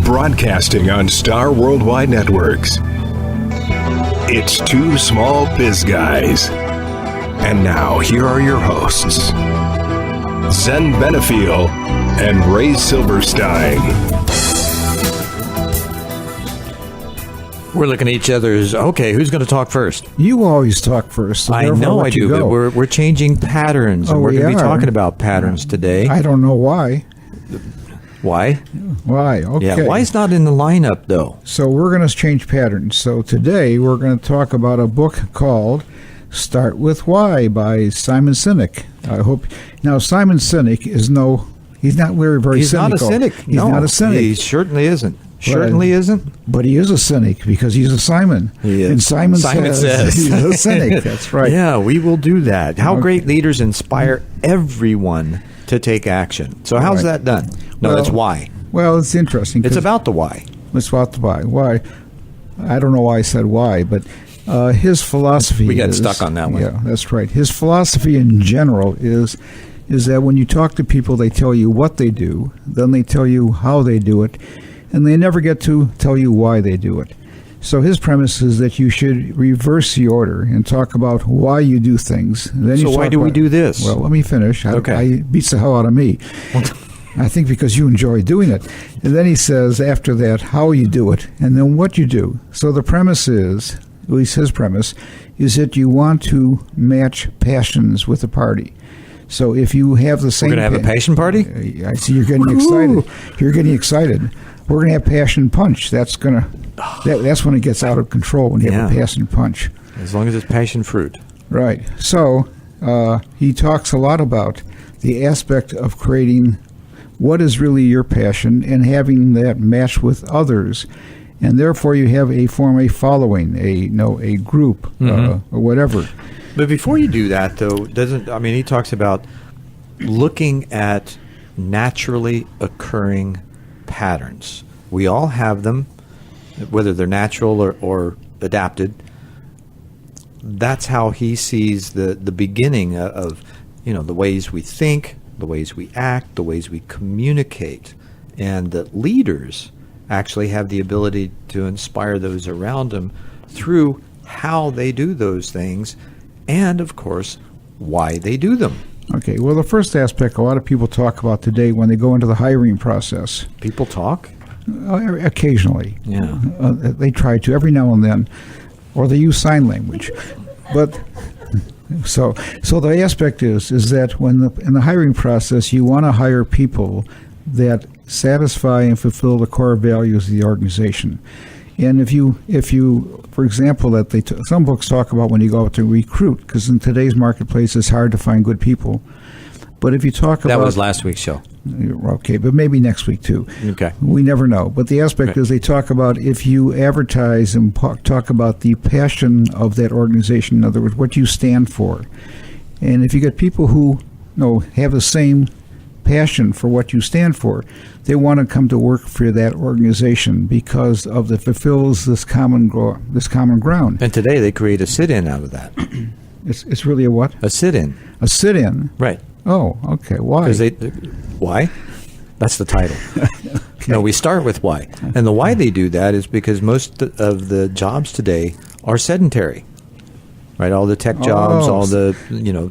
Broadcasting on Star Worldwide Networks. It's Two Small Biz Guys. And now, here are your hosts, Zen Benefiel and Ray Silverstein. We're looking at each other as, okay, who's going to talk first? You always talk first. So I know I do, but we're changing patterns, and we're going to be talking about patterns today. I don't know why. Why? Why? Okay. Yeah, why's not in the lineup, though? So we're going to change patterns. So today we're going to talk about a book called Start With Why by Simon Sinek. I hope. Now, Simon Sinek is he's not very he's cynical. He's not a cynic. He's not a cynic. He certainly isn't. But he is a cynic because he's a Simon. He is. And Simon says he's a cynic. That's right. Yeah, we will do that. How great leaders inspire everyone to take action. So how's that done? No, that's why. Well, it's interesting. It's about the why. It's about the why. Why? I don't know why I said why, but his philosophy We got stuck on that one. Yeah, that's right. His philosophy in general is that when you talk to people, they tell you what they do, then they tell you how they do it, and they never get to tell you why they do it. So his premise is that you should reverse the order and talk about why you do things. Then so why do we do this? Well, let me finish. I beats the hell out of me. I think because you enjoy doing it. And then he says after that how you do it and then what you do. So the premise is, at least his premise, is that you want to match passions with the party. So if you have the same... We're going to have a passion party? I see you're getting excited. You're getting excited. We're going to have passion punch. That's when it gets out of control, when you have a passion punch. As long as it's passion fruit. Right. So he talks a lot about the aspect of creating what is really your passion and having that match with others. And therefore you form a following, a group, or whatever. But before you do that, though, he talks about looking at naturally occurring patterns. We all have them, whether they're natural or adapted. That's how he sees the beginning of the ways we think, the ways we act, the ways we communicate, and that leaders actually have the ability to inspire those around them through how they do those things and, of course, why they do them. Okay, well, the first aspect a lot of people talk about today when they go into the hiring process. People talk? Occasionally. Yeah. They try to every now and then, or they use sign language. But so the aspect is that in the hiring process, you want to hire people that satisfy and fulfill the core values of the organization. And if you, for example, some books talk about when you go out to recruit, because in today's marketplace it's hard to find good people. But if you talk about... That was last week's show. Okay, but maybe next week too. Okay. We never know. But the aspect is they talk about if you advertise and talk about the passion of that organization, in other words, what you stand for. And if you get people who have the same passion for what you stand for, they want to come to work for that organization because of it fulfills this common ground. And today they create a sit-in out of that. It's really a what? A sit-in. A sit-in? Right. Oh, okay. Why? Why? That's the title. Okay. No, we start with why. And the why they do that is because most of the jobs today are sedentary. Right, all the tech jobs, all the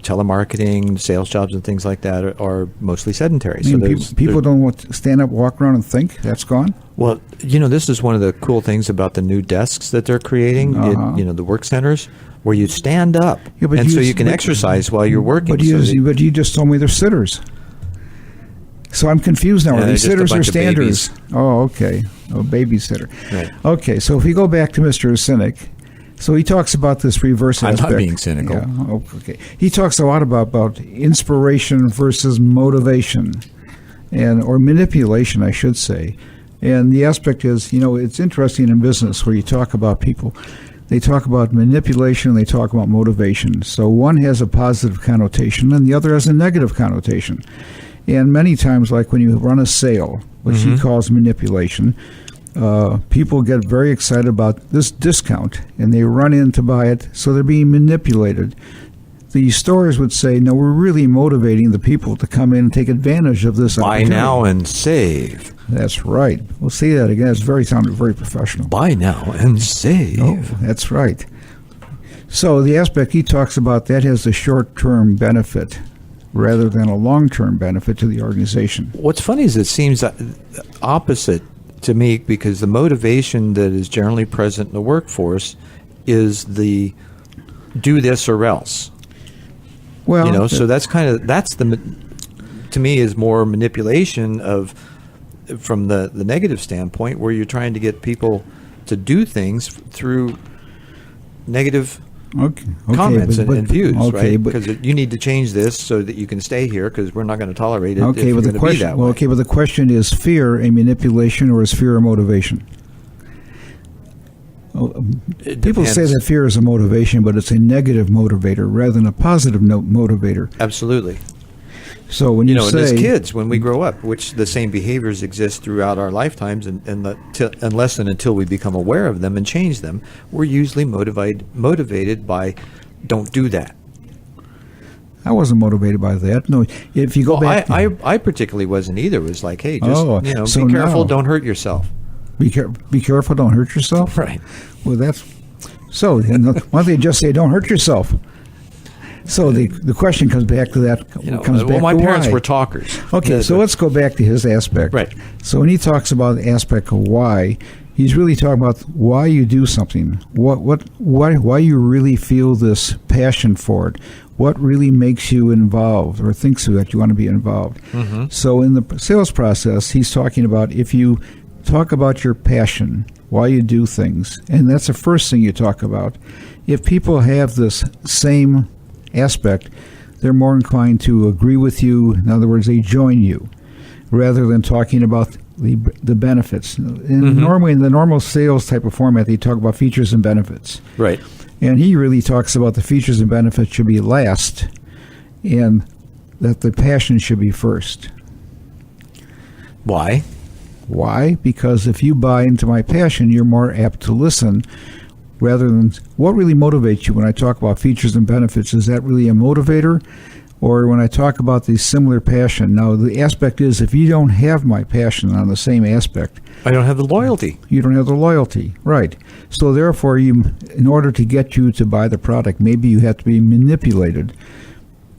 telemarketing, sales jobs, and things like that are mostly sedentary. So people don't want to stand up, walk around, and think. That's gone. Well, this is one of the cool things about the new desks that they're creating. The work centers where you stand up, so you can exercise while you're working. But you just told me they're sitters. So I'm confused now. Are these sitters or standers? Oh, okay. Babysitter. Right. Okay, so if we go back to Mr. Sinek. So he talks about this reverse aspect. I'm not being cynical. Yeah, okay. He talks a lot about inspiration versus motivation, or manipulation, I should say. And the aspect is, it's interesting in business where you talk about people. They talk about manipulation and they talk about motivation. So one has a positive connotation and the other has a negative connotation. And many times, like when you run a sale, which he calls manipulation, people get very excited about this discount and they run in to buy it, so they're being manipulated the stores would say, no, we're really motivating the people to come in and take advantage of this Buy opportunity. now and save. That's right. We'll say that again. It's sounded very professional. Buy now and save. Oh, that's right. So the aspect he talks about, that has a short-term benefit rather than a long-term benefit to the organization. What's funny is it seems opposite to me, because the motivation that is generally present in the workforce is the do this or else. Well, So that's to me is more manipulation from the negative standpoint, where you're trying to get people to do things through negative comments and views, right? Because you need to change this so that you can stay here, because we're not going to tolerate it if you're going to be that way. Okay, but the question is fear a manipulation or is fear a motivation? People say that fear is a motivation, but it's a negative motivator rather than a positive motivator. Absolutely. So when you say, and as kids, when we grow up, which the same behaviors exist throughout our lifetimes, unless and until we become aware of them and change them, we're usually motivated by, don't do that. I wasn't motivated by that. No, if you go back, I particularly wasn't either. It was like, hey, just so be careful, now, don't hurt yourself. Be careful, don't hurt yourself. Right. Well, that's so. Why don't they just say, "Don't hurt yourself"? So the question comes back to that. My parents were talkers. Okay, so let's go back to his aspect. Right. So when he talks about the aspect of why, he's really talking about why you do something. Why you really feel this passion for it. What really makes you involved or thinks that you want to be involved. Mm-hmm. So in the sales process, he's talking about if you talk about your passion, why you do things, and that's the first thing you talk about. If people have this same aspect, they're more inclined to agree with you. In other words, they join you, rather than talking about the benefits. Normally, in the normal sales type of format, they talk about features and benefits. Right. And he really talks about the features and benefits should be last, and that the passion should be first. Why? Why? Because if you buy into my passion, you're more apt to listen, rather than what really motivates you when I talk about features and benefits. Is that really a motivator? Or when I talk about the similar passion? Now, the aspect is, if you don't have my passion on the same aspect, I don't have the loyalty. You don't have the loyalty, right. So therefore, in order to get you to buy the product, maybe you have to be manipulated.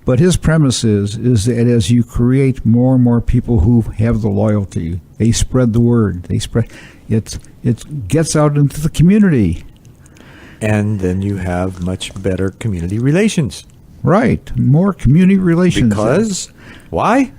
But his premise is that as you create more and more people who have the loyalty, they spread the word. It gets out into the community. And then you have much better community relations. Right. More community relations. Because? Why?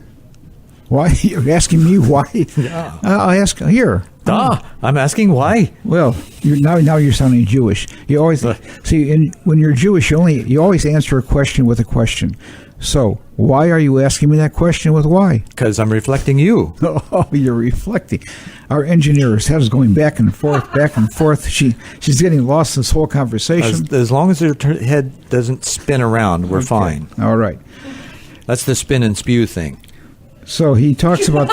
Why? You're asking me why? Yeah. I'll ask here. I'm asking why. Well, now you're sounding Jewish. You always see, when you're Jewish, you always answer a question with a question. So, why are you asking me that question with why? Because I'm reflecting you. Oh, you're reflecting. Our engineer's head is going back and forth, back and forth. She's getting lost in this whole conversation. As long as her head doesn't spin around, we're fine. All right. That's the spin and spew thing. So he talks about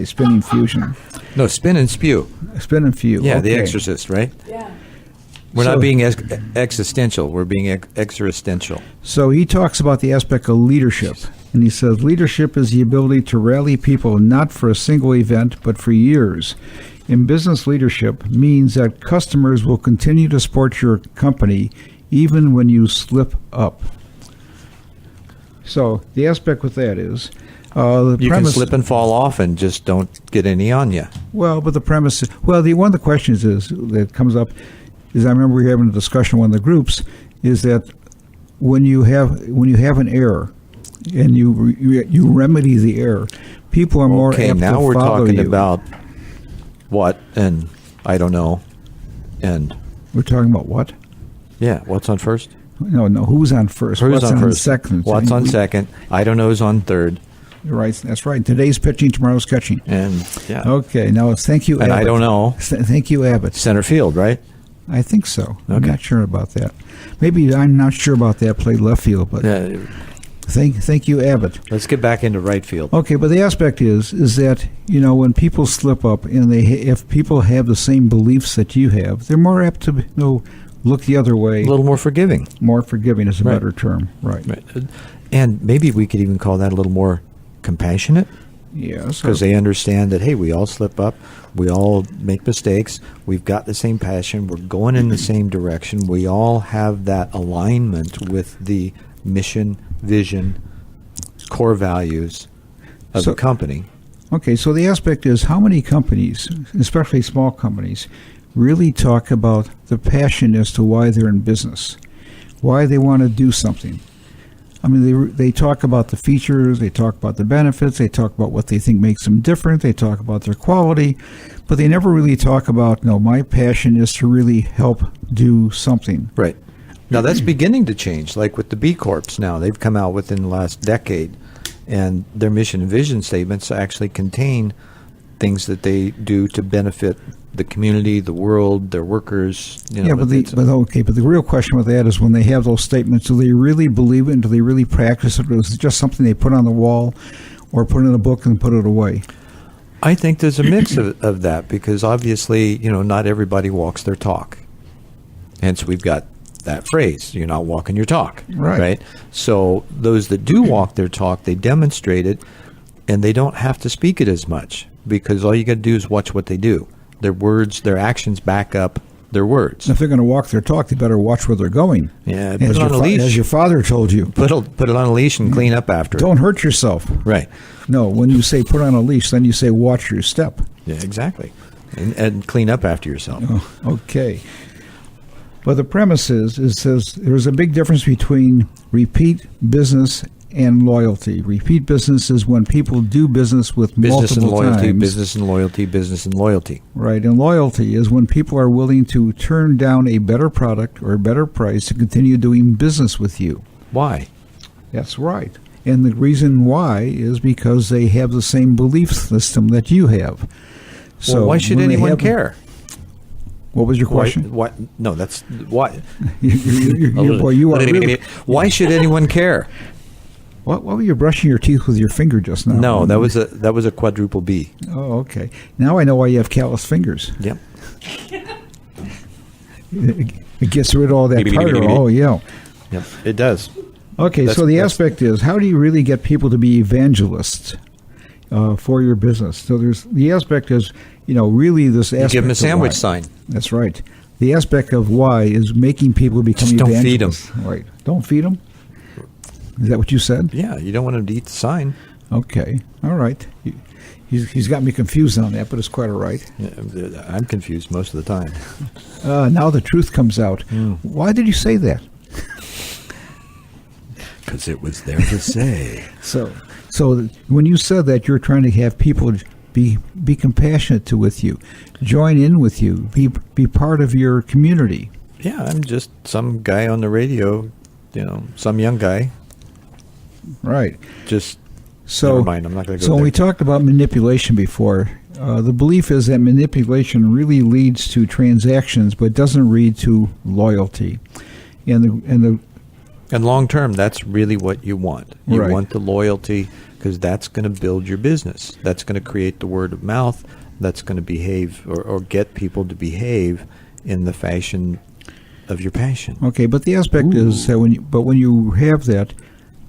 spinning fusion. No, spin and spew. Spin and spew. Yeah, okay. The Exorcist, right? Yeah. We're not being existential. We're being existential. So he talks about the aspect of leadership. And he says, leadership is the ability to rally people not for a single event, but for years. In business, leadership means that customers will continue to support your company even when you slip up. So the aspect with that is, you can slip and fall off and just don't get any on you. Well, but the premise, one of the questions that comes up is, I remember we were having a discussion in one of the groups, is that when you have an error and you remedy the error, people are more apt to follow you. Okay, now we're talking about what, and I don't know, and we're talking about what? Yeah, what's on first? No, who's on first? Who's on first? Second? What's on second? I don't know who's on third. Right, that's right. Today's pitching, tomorrow's catching. And yeah. Okay, now thank you, Abbott. And I don't know. Thank you, Abbott. Center field, right? I think so. Okay. I'm not sure about that. Maybe I'm not sure about that. Played left field, but thank you, Abbott. Let's get back into right field. Okay, but the aspect is that when people slip up and if people have the same beliefs that you have, they're more apt to look the other way. A little more forgiving. More forgiving is a Right. better term. Right. And maybe we could even call that a little more compassionate. Yes. Because they understand that, hey, we all slip up, we all make mistakes, we've got the same passion, we're going in the same direction, we all have that alignment with the mission, vision, core values of the company. Okay, so the aspect is how many companies, especially small companies, really talk about the passion as to why they're in business, why they want to do something. I mean, they talk about the features, they talk about the benefits, they talk about what they think makes them different, they talk about their quality, but they never really talk about, no, my passion is to really help do something. Right. Now, that's beginning to change, like with the B Corps now. They've come out within the last decade, and their mission and vision statements actually contain things that they do to benefit the community, the world, their workers. You know, yeah, but the real question with that is when they have those statements, do they really believe it and do they really practice it, or is it just something they put on the wall or put in a book and put it away? I think there's a mix of that, because obviously, not everybody walks their talk. Hence, we've got that phrase, you're not walking your talk. Right? So those that do walk their talk, they demonstrate it, and they don't have to speak it as much, because all you got to do is watch what they do. Their words, their actions back up their words. If they're going to walk their talk, they better watch where they're going. Yeah, put it on a leash. As your father told you. Put it on a leash and clean up after it. Don't hurt yourself. Right. No, when you say put on a leash, then you say watch your step. Yeah, exactly. And clean up after yourself. Oh, okay. But the premise is it says there's a big difference between repeat business and loyalty. Repeat business is when people do business with multiple times. Business and loyalty, business and loyalty. Right, and loyalty is when people are willing to turn down a better product or a better price to continue doing business with you. Why? That's right. And the reason why is because they have the same belief system that you have. So well, why should anyone care? What was your question? Why? No, that's why. You are really, why should anyone care? What were you brushing your teeth with your finger just now? No, that was a quadruple B. Oh, okay. Now I know why you have calloused fingers. Yep. It gets rid of all that tartar. Oh, yeah. Yep, it does. Okay, so the aspect is, how do you really get people to be evangelists for your business? So the aspect is, really this aspect. You give them a sandwich sign. That's right. The aspect of why is making people become just evangelists. Don't feed them. Right. Don't feed them? Is that what you said? Yeah, you don't want them to eat the sign. Okay. All right. He's got me confused on that, but it's quite all right. Yeah, I'm confused most of the time. Now the truth comes out. Why did you say that? Because it was there to say. So when you said that, you're trying to have people be compassionate with you, join in with you, be part of your community. Yeah, I'm just some guy on the radio, some young guy. Right. Never mind, I'm not going to go So there. we talked about manipulation before. The belief is that manipulation really leads to transactions, but doesn't lead to loyalty. And long term, that's really what you want. You Right. want the loyalty, because that's going to build your business. That's going to create the word of mouth. That's going to behave or get people to behave in the fashion of your passion. Okay, but the aspect is that when you have that,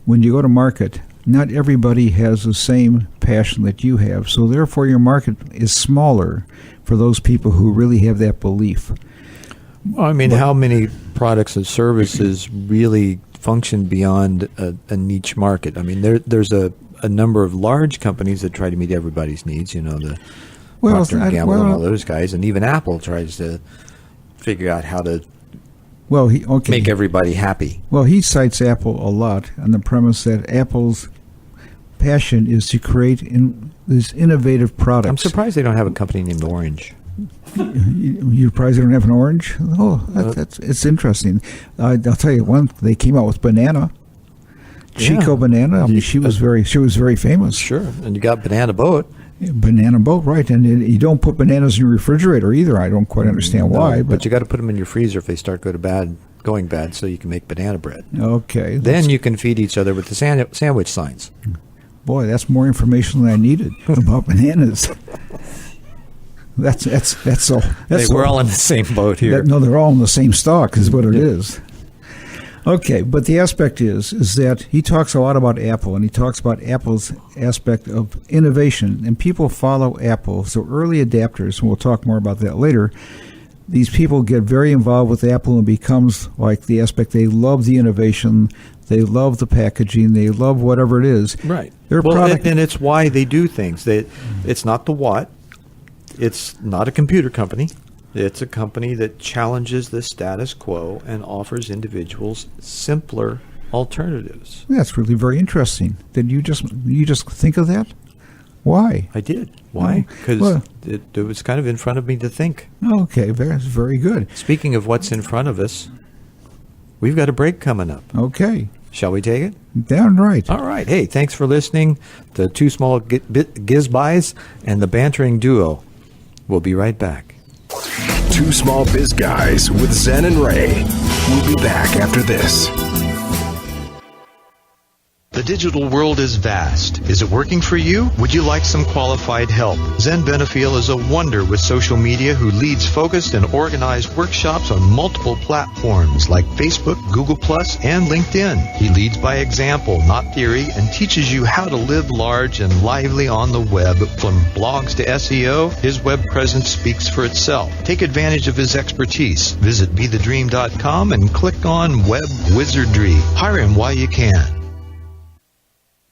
when you go to market, not everybody has the same passion that you have. So therefore, your market is smaller for those people who really have that belief. I mean, how many products and services really function beyond a niche market? I mean, there's a number of large companies that try to meet everybody's needs. The Procter & Gamble and all those guys, and even Apple tries to figure out how to make everybody happy. Well, he cites Apple a lot on the premise that Apple's passion is to create these innovative products. I'm surprised they don't have a company named Orange. You're surprised they don't have an orange? Oh, it's interesting. I'll tell you one. They came out with banana, Chico banana. I mean, she was very famous. Sure, and you got Banana Boat. Banana boat, right? And you don't put bananas in your refrigerator either. I don't quite understand why, but you got to put them in your freezer if they start going bad, so you can make banana bread. Okay. Then you can feed each other with the sandwich signs. Boy, that's more information than I needed about bananas. We're all in the same boat here. No, they're all in the same stock is what it is. Okay, but the aspect is that he talks a lot about Apple, and he talks about Apple's aspect of innovation, and people follow Apple. So early adapters, and we'll talk more about that later, these people get very involved with Apple and becomes like the aspect they love the innovation, they love the packaging, they love whatever it is. Right. Their product, and it's why they do things. It's not the what. It's not a computer company. It's a company that challenges the status quo and offers individuals simpler alternatives. That's really very interesting. Did you just think of that? Why? I did. Why? Because it was kind of in front of me to think. Okay, that's very good. Speaking of what's in front of us, we've got a break coming up. Okay. Shall we take it? Damn right. All right. Hey, thanks for listening to Two Small Gizbys and the Bantering Duo. We'll be right back. Two Small Biz Guys with Zen and Ray. We'll be back after this. The digital world is vast. Is it working for you? Would you like some qualified help? Zen Benefiel is a wonder with social media who leads focused and organized workshops on multiple platforms like Facebook, Google+, and LinkedIn. He leads by example, not theory, and teaches you how to live large and lively on the web. From blogs to SEO, his web presence speaks for itself. Take advantage of his expertise. Visit BeTheDream.com and click on Web Wizardry. Hire him while you can.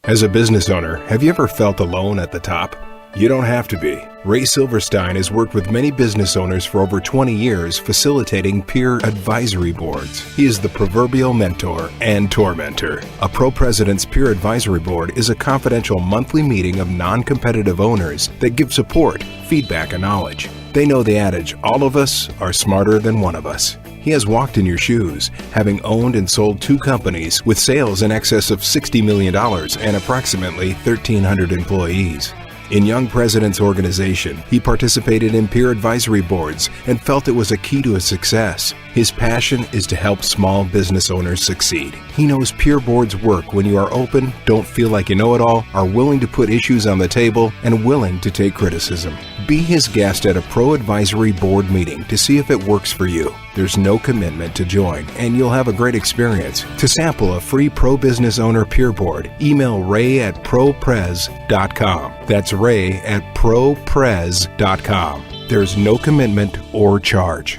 As a business owner, have you ever felt alone at the top? You don't have to be. Ray Silverstein has worked with many business owners for over 20 years facilitating peer advisory boards. He is the proverbial mentor and tormentor. A Pro President's Peer Advisory Board is a confidential monthly meeting of non-competitive owners that give support, feedback, and knowledge. They know the adage, all of us are smarter than one of us. He has walked in your shoes, having owned and sold 2 companies with sales in excess of $60 million and approximately 1,300 employees. In Young President's organization, he participated in peer advisory boards and felt it was a key to his success. His passion is to help small business owners succeed. He knows peer boards work when you are open, don't feel like you know it all, are willing to put issues on the table, and willing to take criticism. Be his guest at a Pro Advisory Board meeting to see if it works for you. There's no commitment to join, and you'll have a great experience. To sample a free Pro Business Owner Peer Board, email ray@propres.com. That's ray@propres.com. There's no commitment or charge.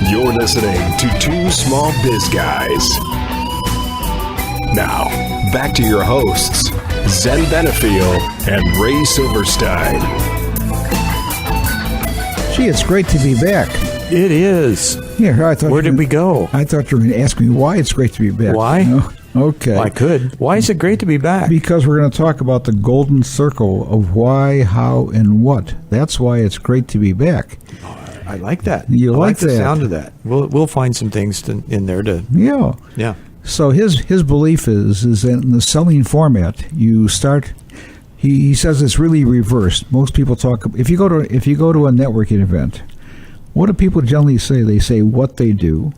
You're listening to Two Small Biz Guys. Now, back to your hosts, Zen Benefiel and Ray Silverstein. Gee, it's great to be back. It is. Yeah, I thought. Where did we go? I thought you were going to ask me why it's great to be back. Why? No? Okay. I could. Why is it great to be back? Because we're going to talk about the golden circle of why, how, and what. That's why it's great to be back. I like that. You I like the that. sound of that. We'll find some things in there to. Yeah. Yeah. So his belief is that in the selling format, you start. He says it's really reversed. Most people talk. If you go to a networking event, what do people generally say? They say what they do.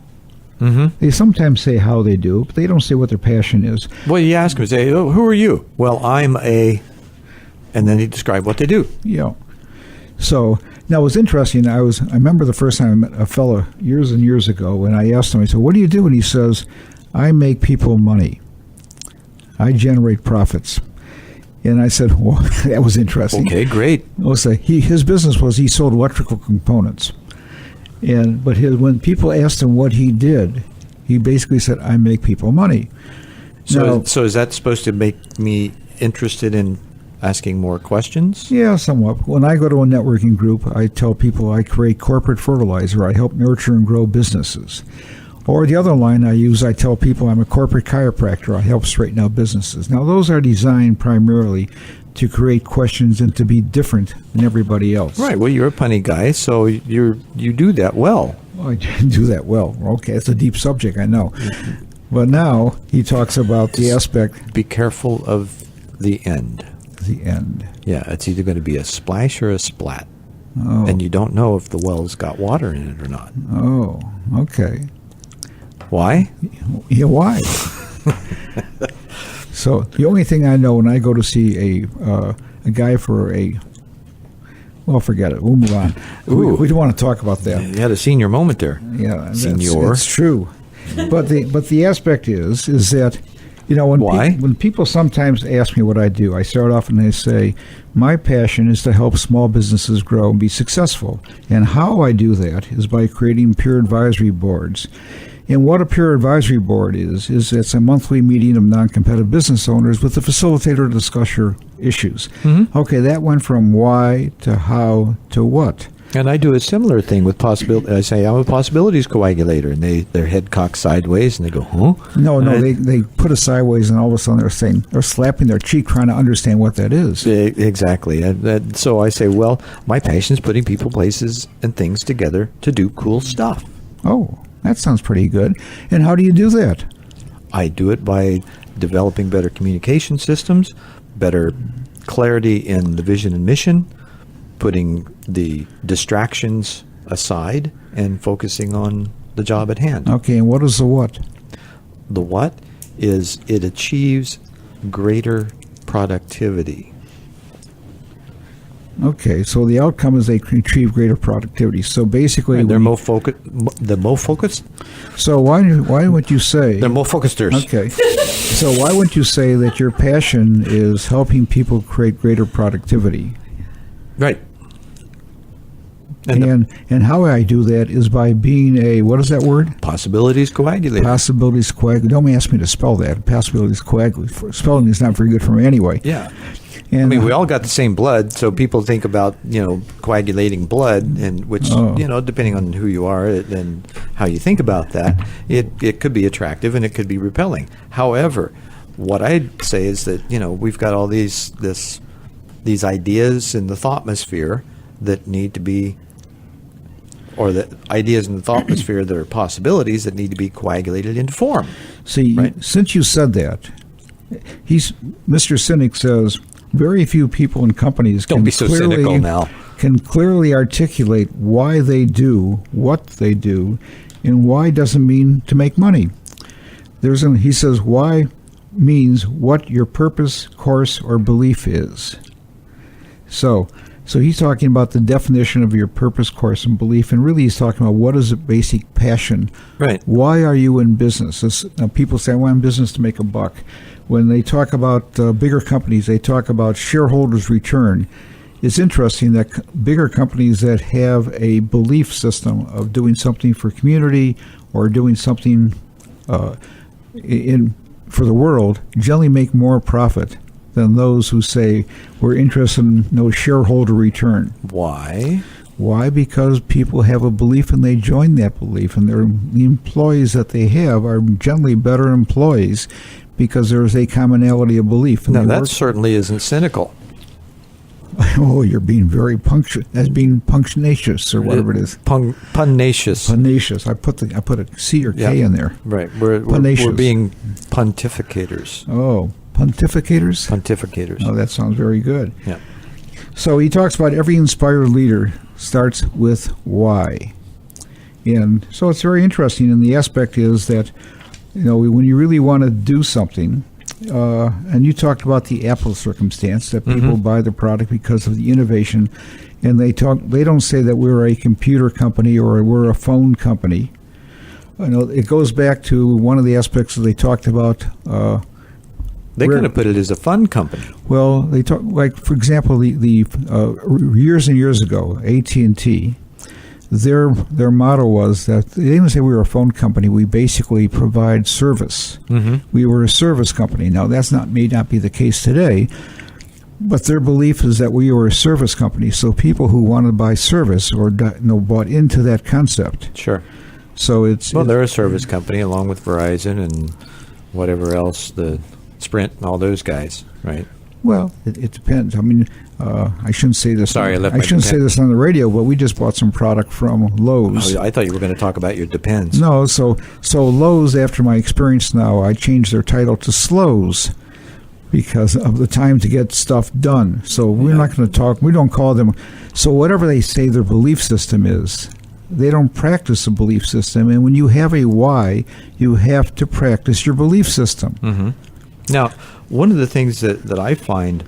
Mm-hmm. They sometimes say how they do, but they don't say what their passion is. Well, you ask them, say, oh, who are you? Well, I'm a, and then they describe what they do. Yeah. So now it was interesting. I remember the first time I met a fellow years and years ago, and I asked him, I said, what do you do? And he says, I make people money. I generate profits. And I said, well, that was interesting. Okay, great. So his business was he sold electrical components. But when people asked him what he did, he basically said, I make people money. So is that supposed to make me interested in asking more questions? Yeah, somewhat. When I go to a networking group, I tell people I create corporate fertilizer. I help nurture and grow businesses. Or the other line I use, I tell people I'm a corporate chiropractor. I help straighten out businesses. Now, those are designed primarily to create questions and to be different than everybody else. Right. Well, you're a punny guy, so you do that well. Well, I do that well. Okay, it's a deep subject, I know. Mm-hmm. But now he talks about the aspect. Be careful of the end. The end. Yeah, it's either going to be a splash or a splat. Oh. And you don't know if the well's got water in it or not. Oh, okay. Why? Yeah, why? So the only thing I know when I go to see a guy for well, forget it. We'll move on. We don't want to talk about that. You had a senior moment there. Yeah, Senior. that's true. But the aspect is that, when people sometimes ask me what I do, I start off and they say, my passion is to help small businesses grow and be successful. And how I do that is by creating peer advisory boards. And what a peer advisory board is it's a monthly meeting of non-competitive business owners with the facilitator to discuss your issues. Mm-hmm. Okay, that went from why to how to what. And I do a similar thing with possibility. I say, I'm a possibilities coagulator, and their head cocks sideways, and they go, huh? No, they put it sideways, and all of a sudden they're slapping their cheek trying to understand what that is. Exactly. And so I say, well, my passion is putting people, places, and things together to do cool stuff. Oh, that sounds pretty good. And how do you do that? I do it by developing better communication systems, better clarity in the vision and mission, putting the distractions aside and focusing on the job at hand. Okay, and what is the what? The what is it achieves greater productivity. Okay, so the outcome is they achieve greater productivity. So basically, and they're more focused. So why would you say they're more focusters? Okay, so why wouldn't you say that your passion is helping people create greater productivity? Right. And how I do that is by being a, what is that word? Possibilities coagulator. Possibilities coagulator. Don't ask me to spell that. Possibilities coagulator. Spelling is not very good for me anyway. Yeah. And, we all got the same blood, so people think about, coagulating blood, and which, depending on who you are and how you think about that, it could be attractive and it could be repelling. However, what I'd say is that, we've got all these ideas in the thoughtmosphere that need to be, or the ideas in the thoughtmosphere that are possibilities that need to be coagulated into form. See, right? Since you said that, Mr. Sinek says, very few people and companies Don't be so cynical now. Can clearly articulate why they do what they do, and why doesn't mean to make money. He says why means what your purpose, course, or belief is. So he's talking about the definition of your purpose, course, and belief, and really he's talking about what is a basic passion. Right. Why are you in business? People say, well, I'm in business to make a buck. When they talk about bigger companies, they talk about shareholders' return. It's interesting that bigger companies that have a belief system of doing something for community or doing something for the world generally make more profit than those who say we're interested in no shareholder return. Why? Why? Because people have a belief and they join that belief, and the employees that they have are generally better employees because there is a commonality of belief. Now, that certainly isn't cynical. Oh, you're being very punctual. That's being punctinacious or whatever it is. Pugnacious. Pugnacious. I put a C or K in there. Right. We're being pontificators. Oh, pontificators? Pontificators. Oh, that sounds very good. Yeah. So he talks about every inspired leader starts with why. And so it's very interesting. And the aspect is that, when you really want to do something, and you talked about the Apple circumstance, that people buy the product because of the innovation, and they don't say that we're a computer company or we're a phone company. It goes back to one of the aspects that they talked about. They could have put it as a fun company. Well, they talk, like, for example, the years and years ago, AT&T, their motto was that they didn't say we were a phone company. We basically provide service. Mm-hmm. We were a service company. Now, may not be the case today, but their belief is that we were a service company. So people who want to buy service or bought into that concept. Sure. So they're a service company along with Verizon and whatever else, the Sprint and all those guys, right? Well, it depends. I mean, I shouldn't say this. Sorry, I shouldn't say this on the radio, but we just bought some product from Lowe's. Oh, I thought you were going to talk about your Depends. No, so Lowe's, after my experience now, I changed their title to Slows because of the time to get stuff done. So we're not going to talk. We don't call them. So whatever they say their belief system is, they don't practice a belief system. And when you have a why, you have to practice your belief system. Mm-hmm. Now, one of the things that I find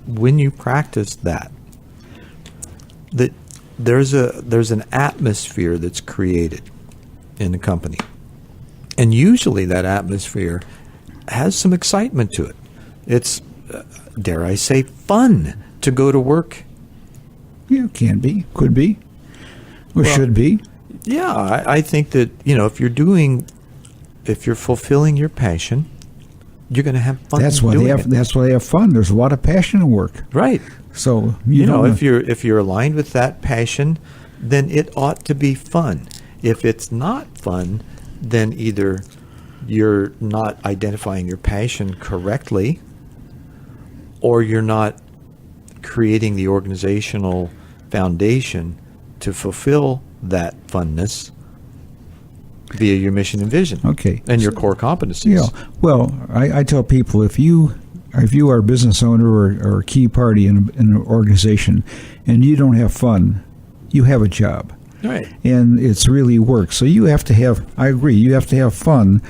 when you practice that there's an atmosphere that's created in the company. And usually that atmosphere has some excitement to it. It's, dare I say, fun to go to work. Yeah, can be, could be, or should be. Yeah, I think that, if you're fulfilling your passion, you're going to have fun. That's why they have fun. There's a lot of passion in work. Right. So if you're aligned with that passion, then it ought to be fun. If it's not fun, then either you're not identifying your passion correctly, or you're not creating the organizational foundation to fulfill that funness via your mission and vision. Okay. And your core competencies. Yeah. Well, I tell people, if you are a business owner or a key party in an organization and you don't have fun, you have a job. Right. And it's really work. So you have to have, I agree, you have to have fun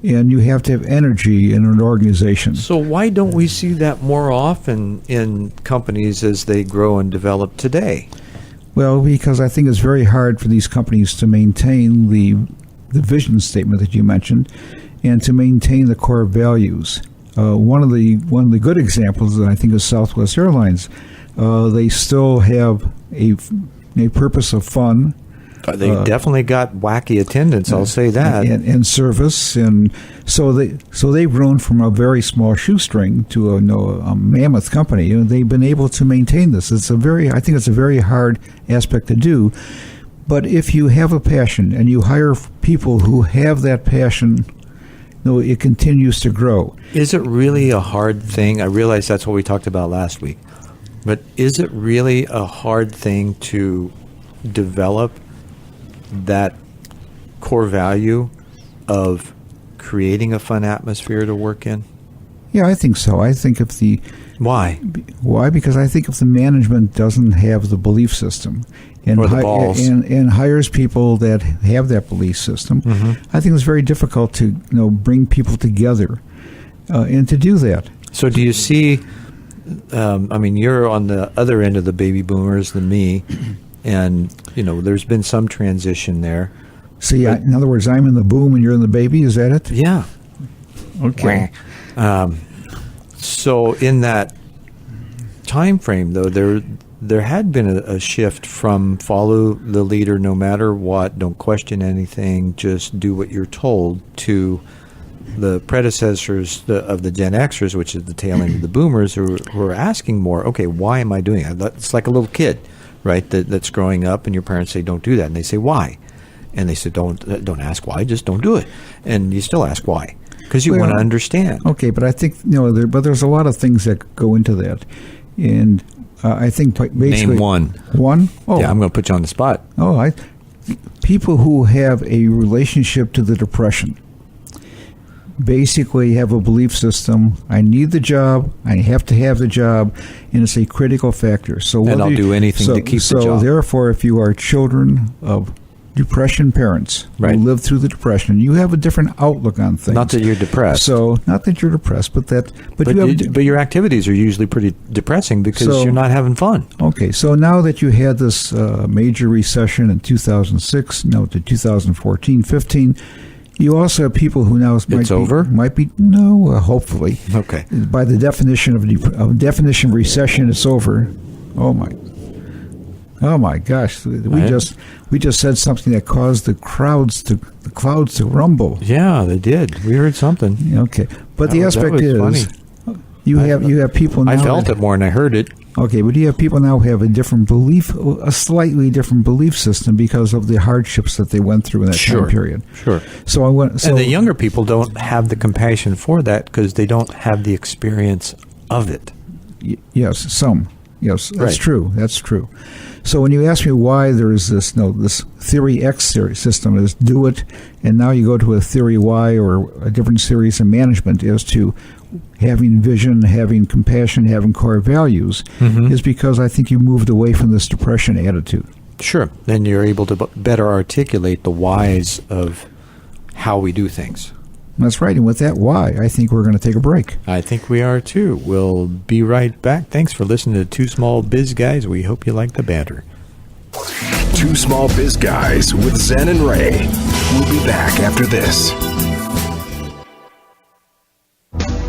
and you have to have energy in an organization. So why don't we see that more often in companies as they grow and develop today? Well, because I think it's very hard for these companies to maintain the vision statement that you mentioned and to maintain the core values. One of the good examples that I think is Southwest Airlines. They still have a purpose of fun. They definitely got wacky attendance. I'll say that, and service, and so they've grown from a very small shoestring to a mammoth company, and they've been able to maintain this. I think it's a very hard aspect to do. But if you have a passion and you hire people who have that passion, it continues to grow. Is it really a hard thing? I realize that's what we talked about last week. But is it really a hard thing to develop that core value of creating a fun atmosphere to work in? Yeah, I think so. I think if the... Why? Why? Because I think if the management doesn't have the belief system and, or the balls. and hires people that have that belief system, I think it's very difficult to bring people together and to do that. So do you see... you're on the other end of the baby boomers than me, and there's been some transition there. See, in other words, I'm in the boom and you're in the baby. Is that it? Yeah. Okay. So in that time frame, though, there had been a shift from follow the leader no matter what, don't question anything, just do what you're told, to the predecessors of the Gen Xers, which is the tail end of the boomers, who are asking more, okay, why am I doing it? It's like a little kid, right, that's growing up, and your parents say, don't do that. And they say, why? And they say, don't ask why, just don't do it. And you still ask why, because you want to understand. Okay, but I think, but there's a lot of things that go into that. And I think basically... Name one. One? Oh. Yeah, I'm going to put you on the spot. Oh, people who have a relationship to the depression basically have a belief system. I need the job. I have to have the job, and it's a critical factor. So, and I'll do anything to keep the job. So, therefore, if you are children of depression parents who lived through the depression, you have a different outlook on things. Not that you're depressed. So, not that you're depressed, but your activities are usually pretty depressing because you're not having fun. Okay, so now that you had this major recession in 2006, to 2014, 15. You also have people who now might be hopefully. Okay. By the definition of recession, it's over. Oh my gosh! We just said something that caused the clouds to rumble. Yeah, they did. We heard something. Okay, but the aspect is funny. you have people now. I felt it more than I heard it. Okay, but you have people now who have a slightly different belief system because of the hardships that they went through in that time period. Sure. And the younger people don't have the compassion for that because they don't have the experience of it. Yes, that's true. That's true. So when you ask me why there is this theory X system is do it, and now you go to a theory Y or a different series of management as to having vision, having compassion, having core values, is because I think you moved away from this depression attitude. Sure. Then you're able to better articulate the whys of how we do things. That's right. And with that why, I think we're going to take a break. I think we are too. We'll be right back. Thanks for listening to Two Small Biz Guys. We hope you like the banter. Two Small Biz Guys with Zen and Ray. We'll be back after this.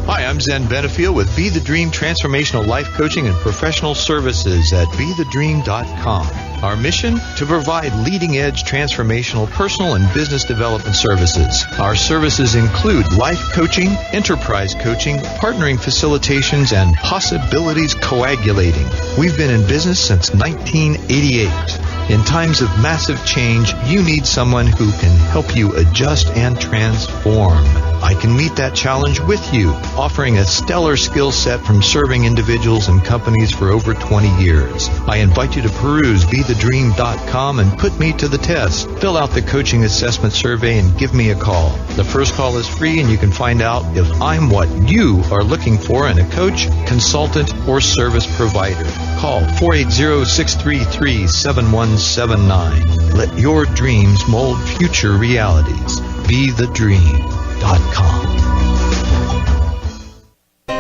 Hi, I'm Zen Benefiel with Be the Dream Transformational Life Coaching and Professional Services at BeTheDream.com. Our mission? To provide leading-edge transformational personal and business development services. Our services include life coaching, enterprise coaching, partnering facilitations, and possibilities coagulating. We've been in business since 1988. In times of massive change, you need someone who can help you adjust and transform. I can meet that challenge with you, offering a stellar skill set from serving individuals and companies for over 20 years. I invite you to peruse BeTheDream.com and put me to the test. Fill out the coaching assessment survey and give me a call. The first call is free, and you can find out if I'm what you are looking for in a coach, consultant, or service provider. Call 480-633-7179. Let your dreams mold future realities. BeTheDream.com.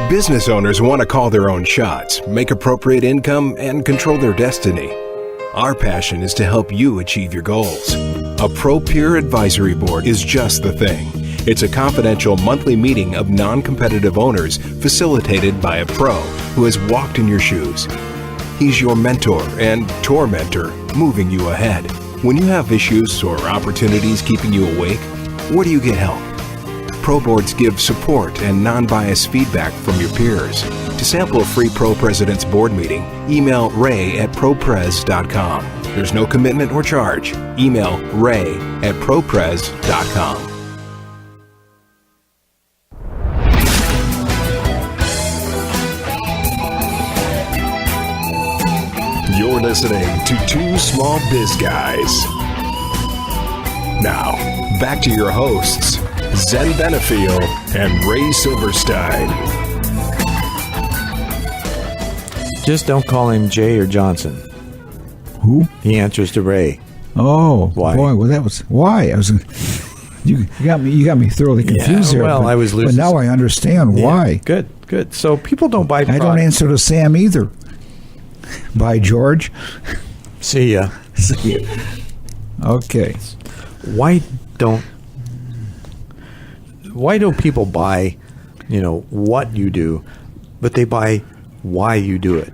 Business owners want to call their own shots, make appropriate income, and control their destiny. Our passion is to help you achieve your goals. A Pro-Peer Advisory Board is just the thing. It's a confidential monthly meeting of non-competitive owners facilitated by a pro who has walked in your shoes. He's your mentor and tormentor, moving you ahead. When you have issues or opportunities keeping you awake, where do you get help? Pro boards give support and non-biased feedback from your peers. To sample a free Pro President's Board meeting, email ray@propres.com. There's no commitment or charge. Email ray@propres.com. You're listening to Two Small Biz Guys. Now, back to your hosts, Zen Benefiel and Ray Silverstein. Just don't call him Jay or Johnson. Who? He answers to Ray. Oh, Why? boy, well, that was why I was. You got me thoroughly confused there. Well, but, I was losing. But now I understand why. Good. So people don't buy I product. don't answer to Sam either. Bye, George. See ya. See you. Okay. Why don't people buy, what you do, but they buy why you do it?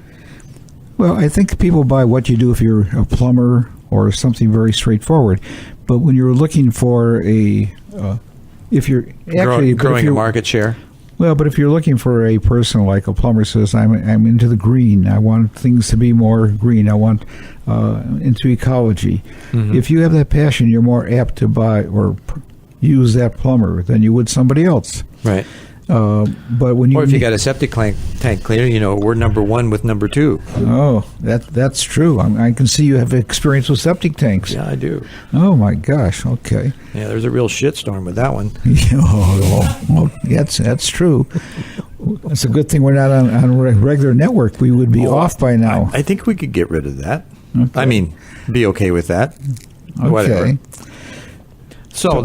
Well, I think people buy what you do if you're a plumber or something very straightforward. But when you're looking for if you're actually growing a market share. Well, but if you're looking for a person like a plumber says, I'm into the green. I want things to be more green. I want into ecology. Mm-hmm. If you have that passion, you're more apt to buy or use that plumber than you would somebody else. Right. But when you if you got a septic tank cleaner, we're number one with number two. Oh, that's true. I can see you have experience with septic tanks. Yeah, I do. Oh my gosh. Okay. Yeah, there's a real shitstorm with that one. Well, that's true. It's a good thing we're not on a regular network. We would be off by now. I think we could get rid of that. Okay. I mean, be okay with that. Okay. Whatever. So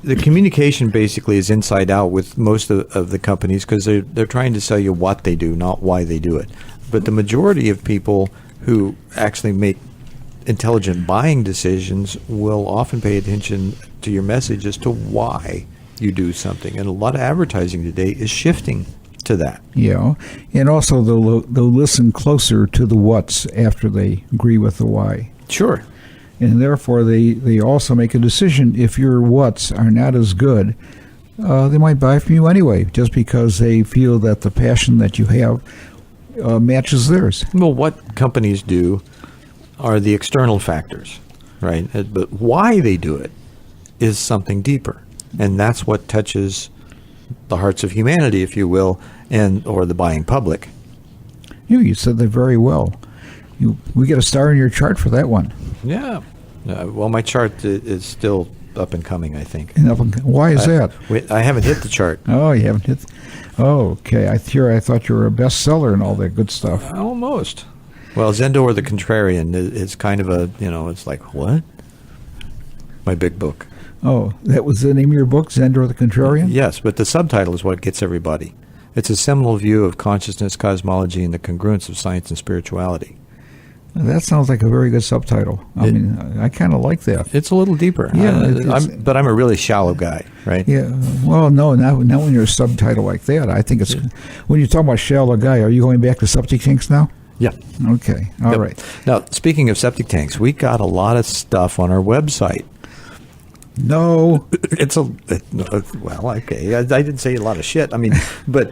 the communication basically is inside out with most of the companies because they're trying to sell you what they do, not why they do it. But the majority of people who actually make intelligent buying decisions will often pay attention to your message as to why you do something. And a lot of advertising today is shifting to that. Yeah. And also they'll listen closer to the what's after they agree with the why. Sure. And therefore, they also make a decision. If your what's are not as good, they might buy from you anyway, just because they feel that the passion that you have matches theirs. Well, what companies do are the external factors, right? But why they do it is something deeper. And that's what touches the hearts of humanity, if you will, or the buying public. You said that very well. We get a star in your chart for that one. Yeah. Well, my chart is still up and coming, I think. Why is that? I haven't hit the chart. Oh, you haven't hit. Oh, okay. I thought you were a bestseller and all that good stuff. Almost. Well, Zendo or the Contrarian is kind of a, it's like, what? My big book. Oh, that was the name of your book, Zendo or the Contrarian? Yes, but the subtitle is what gets everybody. It's a seminal view of consciousness, cosmology, and the congruence of science and spirituality. That sounds like a very good subtitle. I mean, I kind of like that. It's a little deeper. Yeah, but I'm a really shallow guy, right? Yeah. Well, no, not when you're a subtitle like that. I think it's when you talk about shallow guy. Are you going back to septic tanks now? Yeah. Okay. All right. Now, speaking of septic tanks, we got a lot of stuff on our website. No. It's well, okay. I didn't say a lot of shit. I mean, but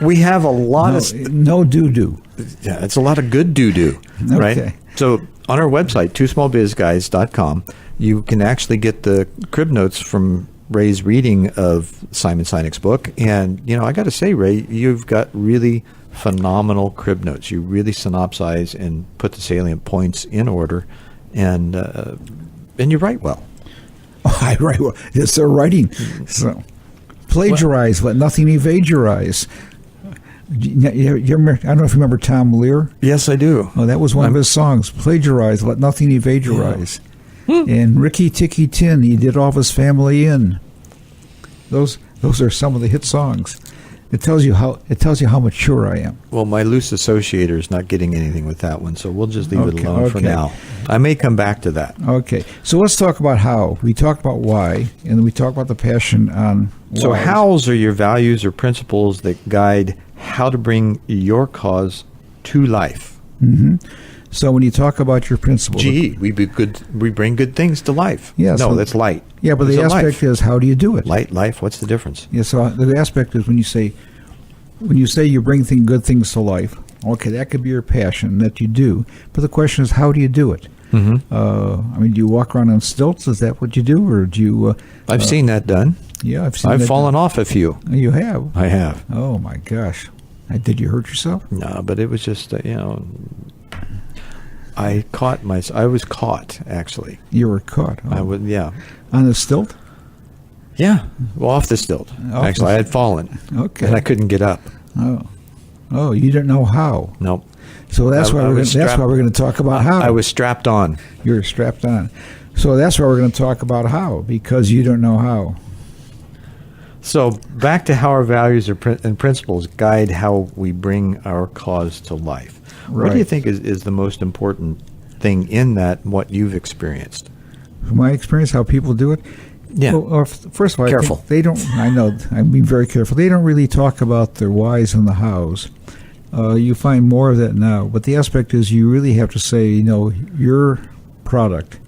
we have a lot of no doo-doo. Yeah, it's a lot of good doo-doo, right? Okay. So on our website, twosmallbizguys.com, you can actually get the crib notes from Ray's reading of Simon Sinek's book. And, I got to say, Ray, you've got really phenomenal crib notes. You really synopsize and put the salient points in order, and you write well. I write well. It's their writing. So, plagiarize. Let nothing evade your eyes. You remember, I don't know if you remember Tom Lear. Yes, I do. Oh, that was one of his songs. Plagiarize. Let nothing evade your eyes. And Ricky Tikki Tin. He did all of his family in. Those are some of the hit songs. It tells you how mature I am. Well, my loose associator is not getting anything with that one, so we'll just leave it alone for now. I may come back to that. Okay. So let's talk about how. We talked about why, and we talked about the passion on why. So hows are your values or principles that guide how to bring your cause to life. Mm-hmm. So when you talk about your principles... we bring good things to life. Yeah, no, that's light. Yeah, but the aspect is, how do you do it? Light, life, what's the difference? Yeah, so the aspect is when you say you bring good things to life, okay, that could be your passion that you do. But the question is, how do you do it? Mm-hmm. I mean, do you walk around on stilts? Is that what you do? Or do you... I've seen that done. Yeah, I've fallen off a few. You have? I have. Oh, my gosh. Did you hurt yourself? No, but it was just, I was caught, actually. You were caught? Oh. Yeah. On the stilt? Yeah. Well, off the stilt. Actually, I had fallen. Okay. And I couldn't get up. Oh, you didn't know how? Nope. So that's why we're going to talk about how. I was strapped on. You're strapped on. So that's why we're going to talk about how, because you don't know how. So back to how our values and principles guide how we bring our cause to life. Right. What do you think is the most important thing in that, what you've experienced? From my experience, how people do it? Yeah. Well, first of all, careful. I think they don't. I know. I'm being very careful. They don't really talk about their whys and the hows. You find more of that now. But the aspect is, you really have to say, your product.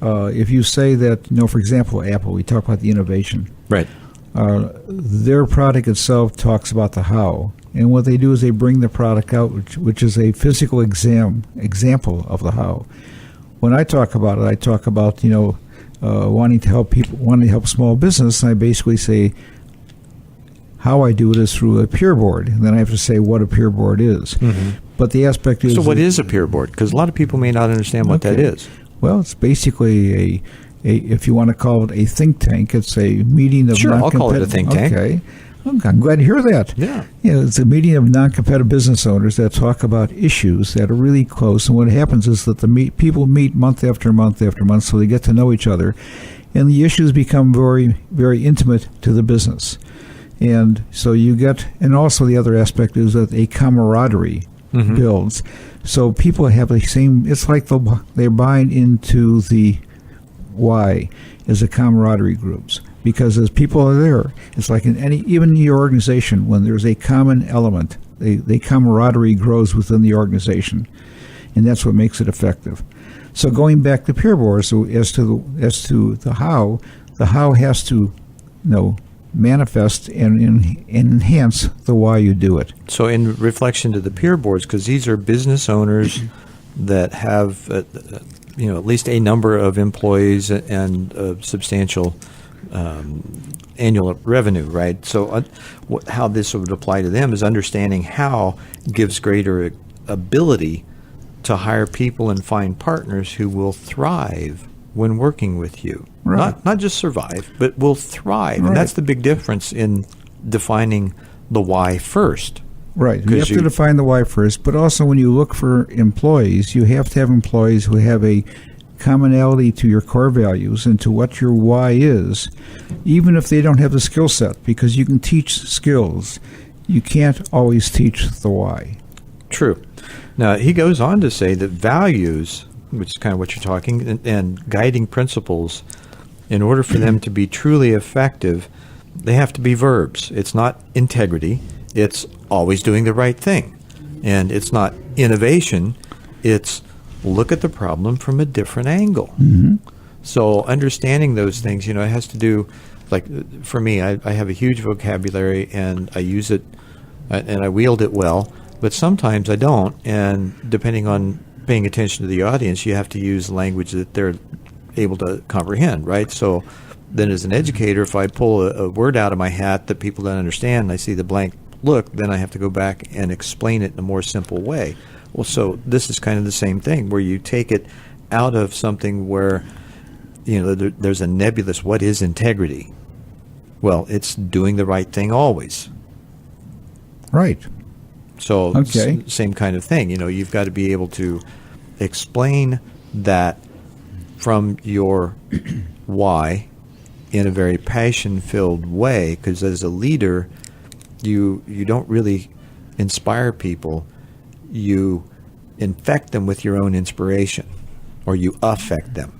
If you say that, for example, Apple, we talk about the innovation. Right. Their product itself talks about the how. And what they do is they bring the product out, which is a physical example of the how. When I talk about it, I talk about, wanting to help people, wanting to help small business, and I basically say how I do it is through a peer board. And then I have to say what a peer board is. Mm-hmm. But the aspect is... So what is a peer board? Because a lot of people may not understand what that is. Well, it's basically if you want to call it a think tank, it's a meeting of... Sure, I'll call it a think tank. Okay. I'm glad to hear that. Yeah. It's a meeting of non-competitive business owners that talk about issues that are really close. And what happens is that people meet month after month after month, so they get to know each other. And the issues become very, very intimate to the business. And so you get... And also the other aspect is that a camaraderie builds. So people have the same... It's like they're buying into the why as a camaraderie groups. Because as people are there, it's like even in your organization, when there's a common element, the camaraderie grows within the organization, and that's what makes it effective. So going back to peer boards, so as to the how has to, manifest and enhance the why you do it. So in reflection to the peer boards, because these are business owners that have, at least a number of employees and substantial annual revenue, right? So how this would apply to them is understanding how gives greater ability to hire people and find partners who will thrive when working with you. Right. Not just survive, but will thrive. Right. And that's the big difference in defining the why first. Right. You have to define the why first, but also when you look for employees, you have to have employees who have a commonality to your core values and to what your why is, even if they don't have the skill set, because you can teach skills. You can't always teach the why. True. Now, he goes on to say that values, which is kind of what you're talking, and guiding principles, in order for them to be truly effective, they have to be verbs. It's not integrity. It's always doing the right thing. And it's not innovation. It's look at the problem from a different angle. Mm-hmm. So understanding those things, it has to do, like for me, I have a huge vocabulary and I use it and I wield it well, but sometimes I don't. And depending on paying attention to the audience, you have to use language that they're able to comprehend, right? So then as an educator, if I pull a word out of my hat that people don't understand and I see the blank look, then I have to go back and explain it in a more simple way. Well, so this is kind of the same thing, where you take it out of something where, there's a nebulous, what is integrity? Well, it's doing the right thing always. Right. So okay. Same kind of thing. You've got to be able to explain that from your why in a very passion-filled way, because as a leader, you don't really inspire people. You infect them with your own inspiration, or you affect them.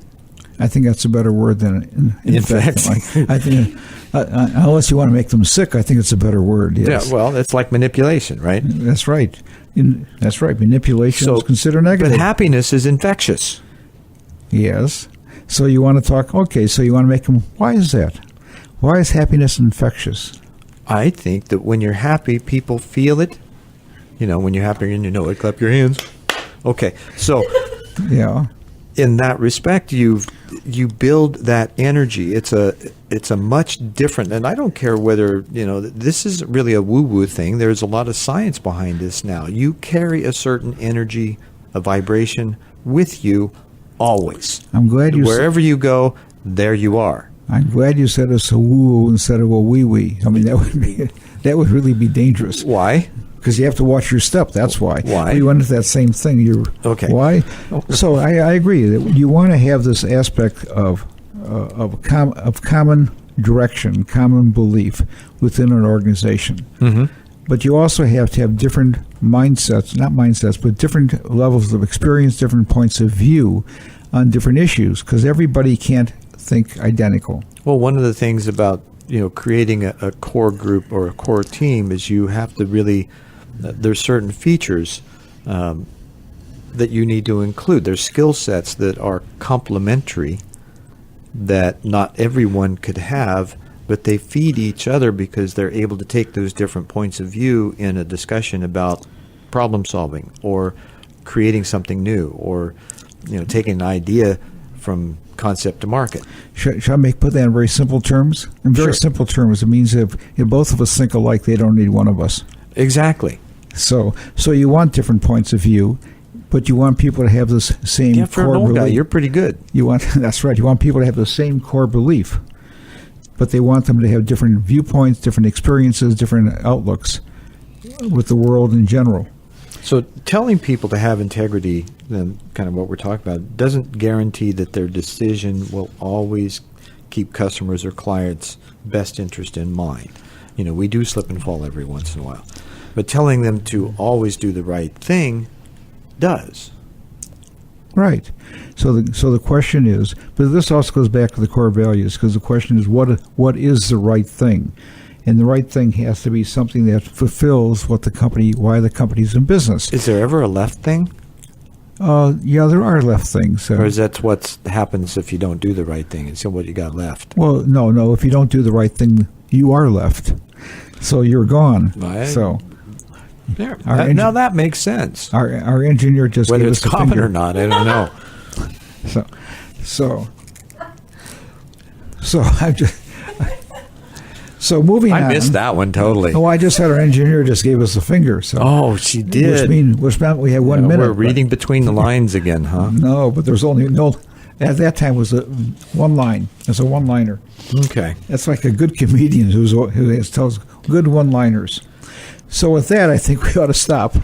I think that's a better word than infect. I think, unless you want to make them sick, I think it's a better word. Yes. Yeah, well, it's like manipulation, right? That's right. That's right. Manipulation is considered negative. But happiness is infectious. Yes. So you want to talk, okay, so you want to make them, why is that? Why is happiness infectious? I think that when you're happy, people feel it. When you're happy and it, clap your hands. Okay, so yeah, in that respect, you build that energy. It's a much different, and I don't care whether this isn't really a woo-woo thing. There's a lot of science behind this now. You carry a certain energy, a vibration with you always. I'm glad you wherever you go, there you are. I'm glad you said it's a woo instead of a wee-wee. I mean, that would really be dangerous. Why? Because you have to watch your step. That's why. Why? You went into that same thing. Okay. Why? So I agree that you want to have this aspect of common direction, common belief within an organization. Mm-hmm. But you also have to have different mindsets, not mindsets, but different levels of experience, different points of view on different issues, because everybody can't think identical. Well, one of the things about creating a core group or a core team is you have to really there's certain features that you need to include. There's skill sets that are complementary that not everyone could have, but they feed each other because they're able to take those different points of view in a discussion about problem solving or creating something new, or taking an idea from concept to market. Should I put that in very simple terms? In very simple terms, it means if both of us think alike, they don't need one of us. Exactly. So you want different points of view, but you want people to have this same for core an old belief. guy, you're pretty good. That's right. You want people to have the same core belief, but they want them to have different viewpoints, different experiences, different outlooks with the world in general. So telling people to have integrity, then kind of what we're talking about, doesn't guarantee that their decision will always keep customers or clients' best interest in mind. We do slip and fall every once in a while. But telling them to always do the right thing does. Right. So the question is, but this also goes back to the core values, because the question is, what is the right thing? And the right thing has to be something that fulfills why the company's in business. Is there ever a left thing? Yeah, there are left things. Or is that what happens if you don't do the right thing? It's what you got left. Well, no. If you don't do the right thing, you are left. So you're gone. Right. So there. Now that makes sense. Our engineer just whether gave it's us a common finger. or not, I don't know. So I'm just. So moving on. I missed that one totally. Oh, I just had our engineer just gave us a finger. So she did. Which meant we had 1 minute. We're reading between the lines again, huh? No, but there's only At that time, was a one line. It's a one-liner. Okay. That's like a good comedian who tells good one-liners. So with that, I think we ought to stop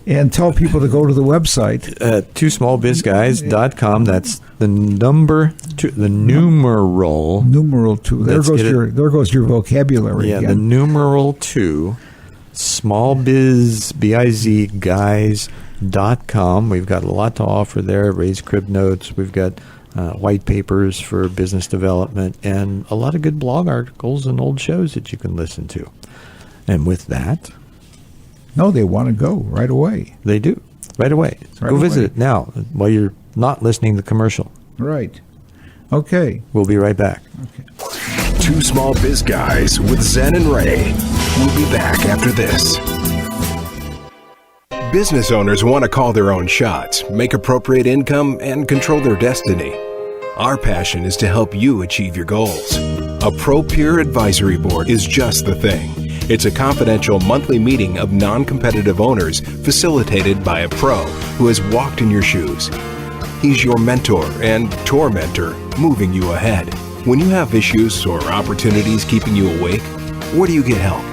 and tell people to go to the website. twosmallbizguys.com. That's the number two, the numeral. Numeral 2. There goes your vocabulary again. The numeral 2, smallbiz, guys.com. We've got a lot to offer there. Raised crib notes. We've got white papers for business development and a lot of good blog articles and old shows that you can listen to. And with that... No, they want to go right away. They do. Right away. Go visit it now while you're not listening to the commercial. Right. Okay. We'll be right back. Okay. Two Small Biz Guys with Zen and Ray. We'll be back after this. Business owners want to call their own shots, make appropriate income, and control their destiny. Our passion is to help you achieve your goals. A Pro-Peer Advisory Board is just the thing. It's a confidential monthly meeting of non-competitive owners facilitated by a pro who has walked in your shoes. He's your mentor and tormentor, moving you ahead. When you have issues or opportunities keeping you awake, where do you get help?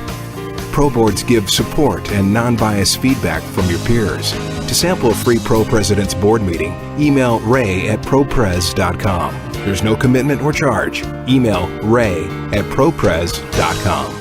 Pro boards give support and non-biased feedback from your peers. To sample a free Pro President's board meeting, email ray@propres.com. There's no commitment or charge. Email ray@propres.com.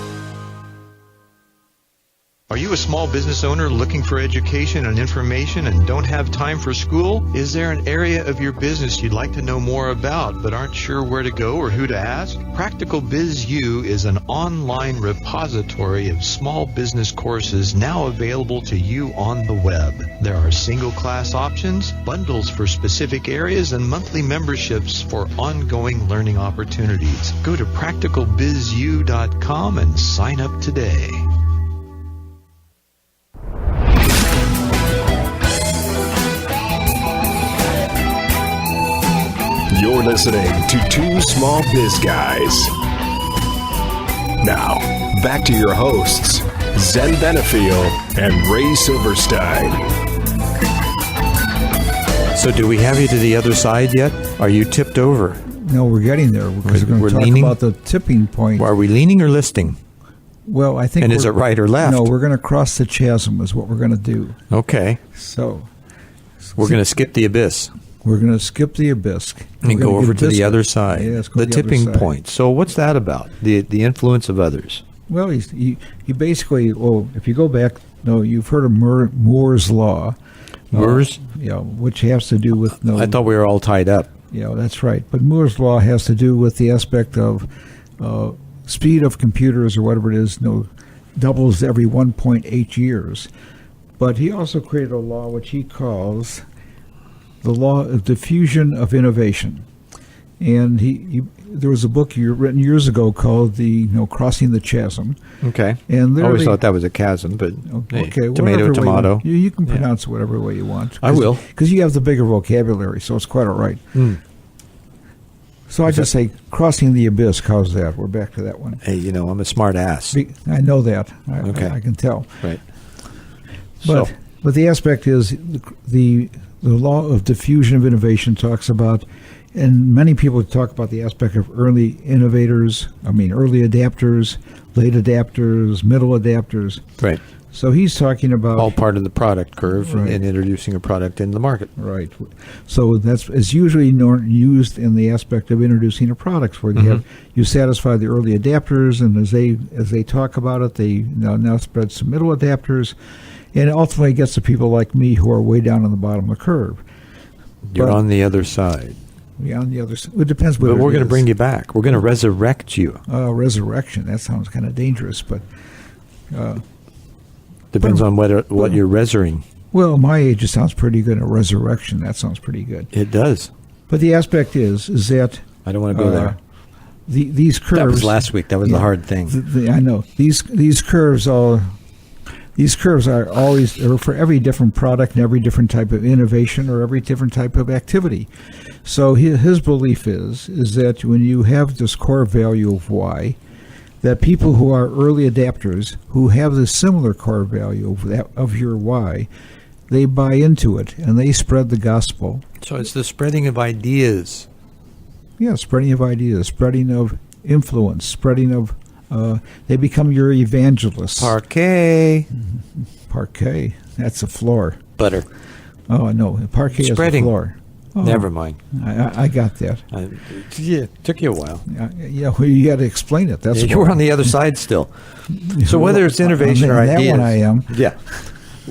Are you a small business owner looking for education and information and don't have time for school? Is there an area of your business you'd like to know more about but aren't sure where to go or who to ask? Practical Biz U is an online repository of small business courses now available to you on the web. There are single class options, bundles for specific areas, and monthly memberships for ongoing learning opportunities. Go to practicalbizu.com and sign up today. You're listening to Two Small Biz Guys. Now, back to your hosts, Zen Benefiel and Ray Silverstein. So do we have you to the other side yet? Are you tipped over? No, we're getting there because we're going to talk leaning? about the tipping point. Are we leaning or listing? Well, I think. And is it right or left? No, we're going to cross the chasm is what we're going to do. Okay. So we're going to skip the abyss. We're going to skip the abyss. And go over to the other side. Yeah, the tipping point. So what's that about? The influence of others. Well, he basically, if you go back, you've heard of Moore's Law. Moore's? Which has to do with... I thought we were all tied up. Yeah, that's right. But Moore's Law has to do with the aspect of speed of computers or whatever it is, doubles every 1.8 years. But he also created a law which he calls the law of diffusion of innovation. And there was a book written years ago called Crossing the Chasm. Okay. And I always thought that was a chasm, but tomato. You can pronounce it whatever way you want. I will. Because you have the bigger vocabulary, so it's quite all right. So I just say crossing the abyss. How's that? We're back to that one. Hey, I'm a smart ass. I know that. Okay. I can tell. Right. But the aspect is the law of diffusion of innovation talks about, and many people talk about the aspect of early adapters, late adapters, middle adapters. Right. So he's talking about... all part of the product curve and introducing a product in the market. Right. So it's usually used in the aspect of introducing a product where you satisfy the early adapters, and as they talk about it, they now spread some middle adapters, and it ultimately gets to people like me who are way down on the bottom of the curve. You're on the other side. Yeah, on the other side. It depends what. But we're going to bring you back. We're going to resurrect you. Resurrection. That sounds kind of dangerous, but... Depends on what you're resurrecting. Well, my age, it sounds pretty good. A resurrection, that sounds pretty good. It does. But the aspect is that... I don't want to go there. These curves... That was last week. That was the hard thing. I know. These curves are always for every different product and every different type of innovation or every different type of activity. So his belief is that when you have this core value of Y, that people who are early adapters who have this similar core value of your Y they buy into it, and they spread the gospel. So it's the spreading of ideas. Yeah, spreading of ideas, spreading of influence, spreading of, they become your evangelists. Parquet. Parquet, that's a floor. Butter. Oh, no, parquet Spreading. is a floor. Oh, Never mind. I got that. Yeah, took you a while. Yeah, well, you got to explain it. That's You were on the other side still. So whether it's innovation or on that ideas. one I am. Yeah.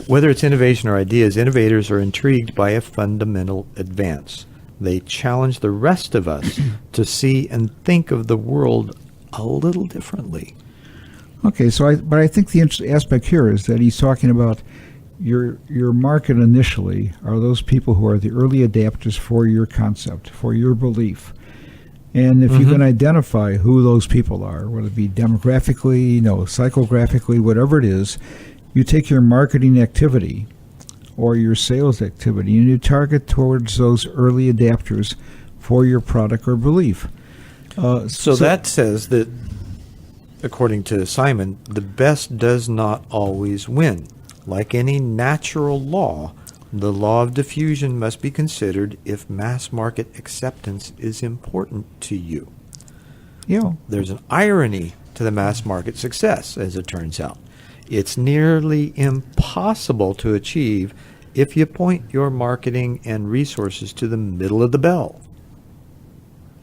Whether it's innovation or ideas, innovators are intrigued by a fundamental advance. They challenge the rest of us to see and think of the world a little differently. Okay, but I think the interesting aspect here is that he's talking about your market initially are those people who are the early adapters for your concept, for your belief. And if you can identify who those people are, whether it be demographically, psychographically, whatever it is, you take your marketing activity or your sales activity and you target towards those early adapters for your product or belief. So that says that, according to Simon, the best does not always win. Like any natural law, the law of diffusion must be considered if mass market acceptance is important to you. Yeah. There's an irony to the mass market success, as it turns out. It's nearly impossible to achieve if you point your marketing and resources to the middle of the bell.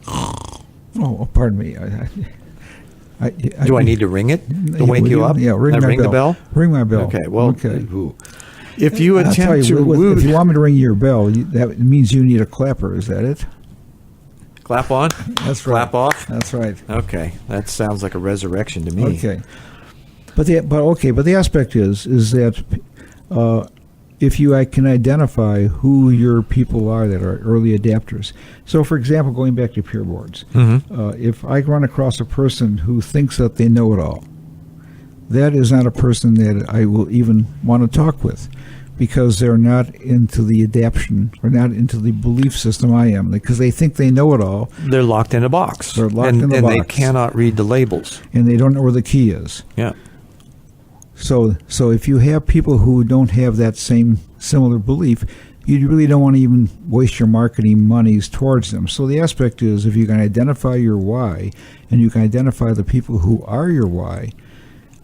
Oh, pardon me. Do I need to ring it to wake you up? Yeah, ring the bell. Ring my bell. Okay. Well, okay. If you I'll tell attempt you, to if you want me to ring your bell, that means you need a clapper. Is that it? clap on, That's right. clap off. That's right. Okay, that sounds like a resurrection to me. Okay, but the aspect is that if you can identify who your people are that are early adapters. So, for example, going back to peer boards, if I run across a person who thinks that they know it all, that is not a person that I will even want to talk with, because they're not into the adaption or not into the belief system I am, because they think they know it all. They're locked in a box. They're locked in the box. And they cannot read the labels. And they don't know where the key is. Yeah. So if you have people who don't have that same similar belief, you really don't want to even waste your marketing monies towards them. So the aspect is, if you can identify your why and you can identify the people who are your why,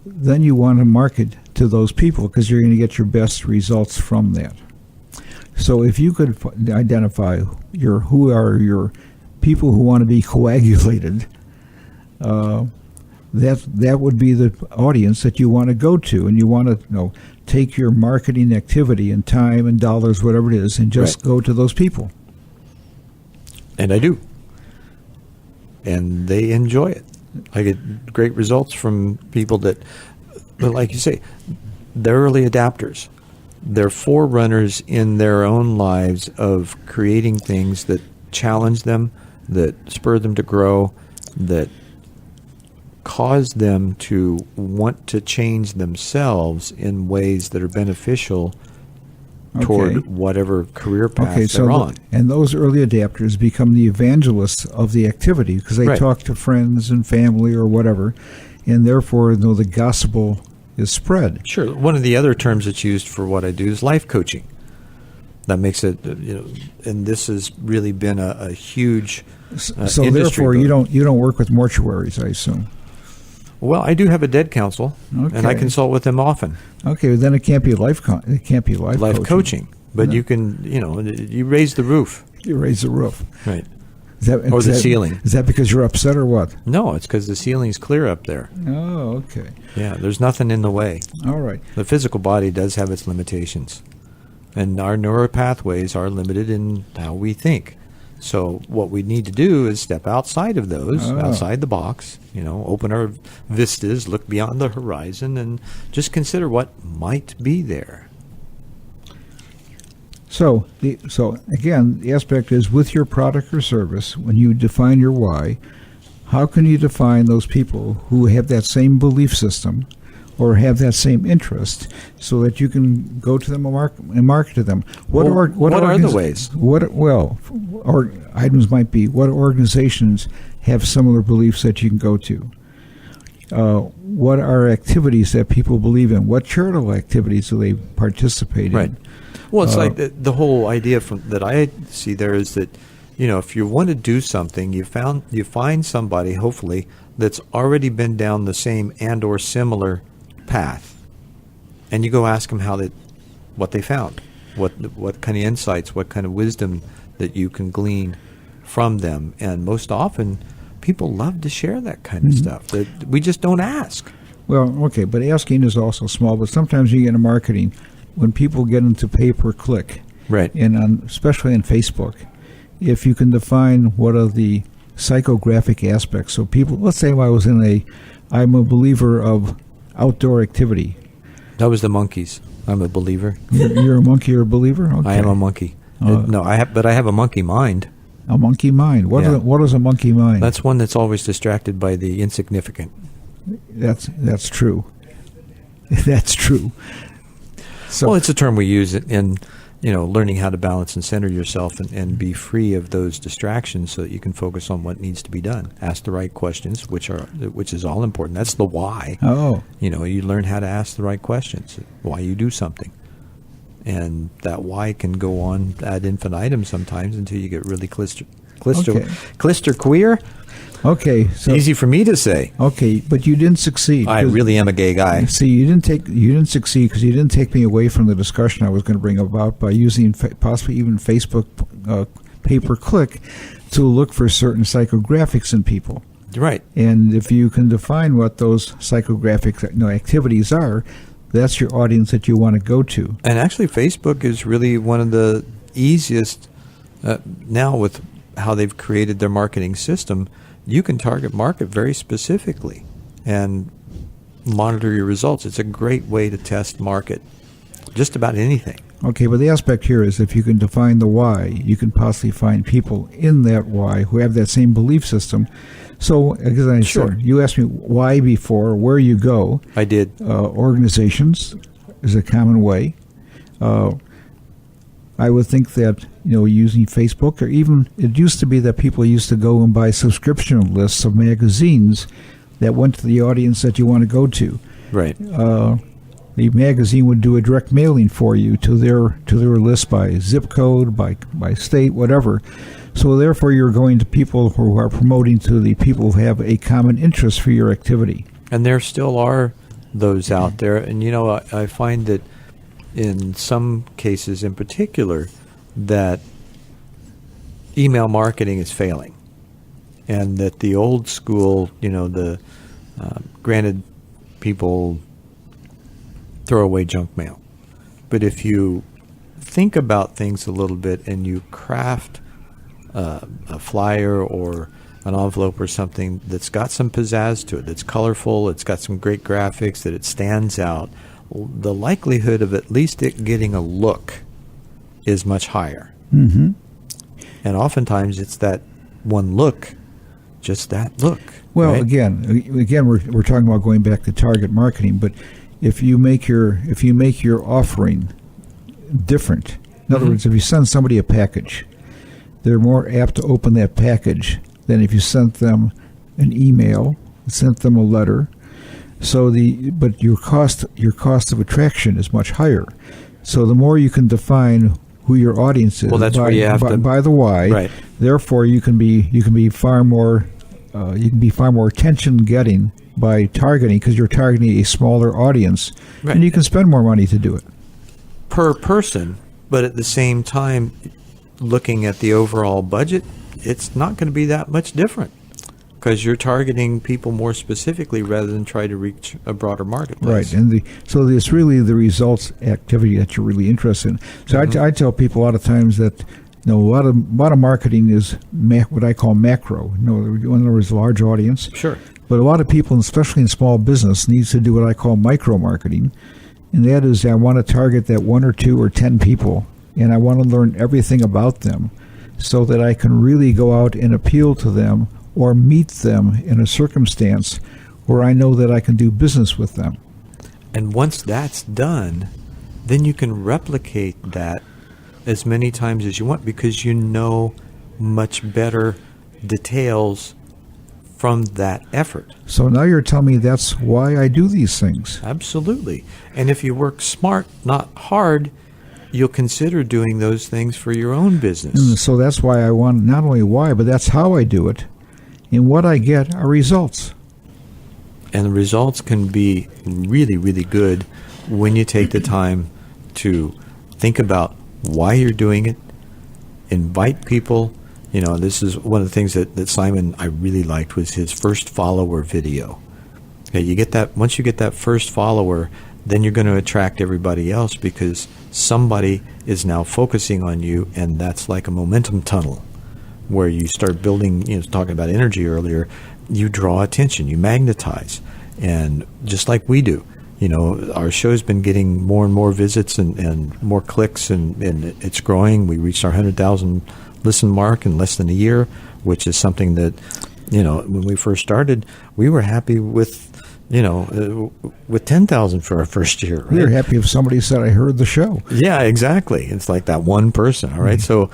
then you want to market to those people because you're going to get your best results from that. So if you could identify who are your people who want to be coagulated, that would be the audience that you want to go to, and you want to take your marketing activity and time and dollars, whatever it is, and just go to those people. And I do. And they enjoy it. I get great results from people that, like you say, they're early adapters. They're forerunners in their own lives of creating things that challenge them, that spur them to grow, that cause them to want to change themselves in ways that are beneficial toward whatever career path they're on. And those early adapters become the evangelists of the activity because they talk to friends and family or whatever, and therefore the gospel is spread. Sure. One of the other terms that's used for what I do is life coaching. That makes it, and this has really been a huge so industry. Therefore, you don't work with mortuaries, I assume. Well, I do have a dead counsel, and I consult with them often. Okay, well, then it can't be life coaching. But you can, you raise the roof. You raise the roof. Right. Or the ceiling. Is that because you're upset or what? No, it's because the ceiling's clear up there. Oh, okay. Yeah, there's nothing in the way. All right. The physical body does have its limitations. And our neural pathways are limited in how we think. So what we need to do is step outside of those, outside the box, open our vistas, look beyond the horizon, and just consider what might be there. So again, the aspect is with your product or service, when you define your why, how can you define those people who have that same belief system or have that same interest so that you can go to them and market to them? What are the ways? Or items might be, what organizations have similar beliefs that you can go to? What are activities that people believe in? What charitable activities do they participate in? Well, it's like the whole idea that I see there is that, if you want to do something, you find somebody, hopefully, that's already been down the same and or similar path, and you go ask them what they found, what kind of insights, what kind of wisdom that you can glean from them. And most often, people love to share that kind of stuff. That we just don't ask. Well, okay, but asking is also small. But sometimes you get into marketing when people get into pay-per-click, right? And especially on Facebook, if you can define what are the psychographic aspects. So people, let's say I'm a believer of outdoor activity. That was the monkeys. I'm a believer. You're a monkey or a believer? Okay. I am a monkey. But I have a monkey mind. A monkey mind. What is a monkey mind? That's one that's always distracted by the insignificant. That's true. That's true. So, well, it's a term we use in learning how to balance and center yourself and be free of those distractions so that you can focus on what needs to be done. Ask the right questions, which is all important. That's the why. Oh. You learn how to ask the right questions, why you do something. And that why can go on ad infinitum sometimes until you get really clister queer. Okay, so easy for me to say. Okay, but you didn't succeed. I really am a gay guy. See, you didn't succeed because you didn't take me away from the discussion I was going to bring about by using possibly even Facebook pay-per-click to look for certain psychographics in people. Right. And if you can define what those psychographic activities are, that's your audience that you want to go to. And actually, Facebook is really one of the easiest now with how they've created their marketing system. You can target market very specifically and monitor your results. It's a great way to test market just about anything. Okay, but the aspect here is if you can define the why, you can possibly find people in that why who have that same belief system. So, as I said, you asked me why before, where you go. I did. Organizations is a common way. I would think that, using Facebook, or even it used to be that people used to go and buy subscription lists of magazines that went to the audience that you want to go to. Right. The magazine would do a direct mailing for you to their list by zip code, by state, whatever. So therefore, you're going to people who are promoting to the people who have a common interest for your activity. And there still are those out there. And, I find that in some cases in particular that email marketing is failing. And that the old school, granted, people throw away junk mail. But if you think about things a little bit and you craft a flyer or an envelope or something that's got some pizzazz to it, that's colorful, it's got some great graphics, that it stands out, the likelihood of at least it getting a look is much higher. Mm-hmm. And oftentimes it's that one look, just that look. Well, right? again, we're talking about going back to target marketing, but if you make your offering different, in other words, if you send somebody a package, they're more apt to open that package than if you sent them an email, sent them a letter. But your cost of attraction is much higher. So the more you can define who your audience is, that's where you have by the why. Right. Therefore, you can be far more attention getting by targeting, because you're targeting a smaller audience, right. And you can spend more money to do it per person. But at the same time, looking at the overall budget, it's not going to be that much different because you're targeting people more specifically rather than try to reach a broader marketplace. Right, and so it's really the results activity that you're really interested in. So I tell people a lot of times that a lot of marketing is what I call macro. In other words, large audience. Sure. But a lot of people, especially in small business, needs to do what I call micro marketing, and that is I want to target that 1 or 2 or 10 people, and I want to learn everything about them so that I can really go out and appeal to them or meet them in a circumstance where I know that I can do business with them. And once that's done, then you can replicate that as many times as you want because you know much better details from that effort. So now you're telling me that's why I do these things. Absolutely. And if you work smart, not hard, you'll consider doing those things for your own business. And so that's why I want, not only why, but that's how I do it. And what I get are results. And the results can be really, really good when you take the time to think about why you're doing it, invite people. You know, this is one of the things that Simon, I really liked, was his first follower video. Okay, you get that, once you get that first follower, then you're going to attract everybody else because somebody is now focusing on you, and that's like a momentum tunnel where you start building, you know, talking about energy earlier, you draw attention, you magnetize. And just like we do, you know, our show's been getting more and more visits and more clicks, and it's growing. We reached our 100,000 listen mark in less than a year, which is something that, you know, when we first started, we were happy with, you know, with 10,000 for our first year. Right? We were happy if somebody said, I heard the show. Yeah, exactly. It's like that one person, all right? So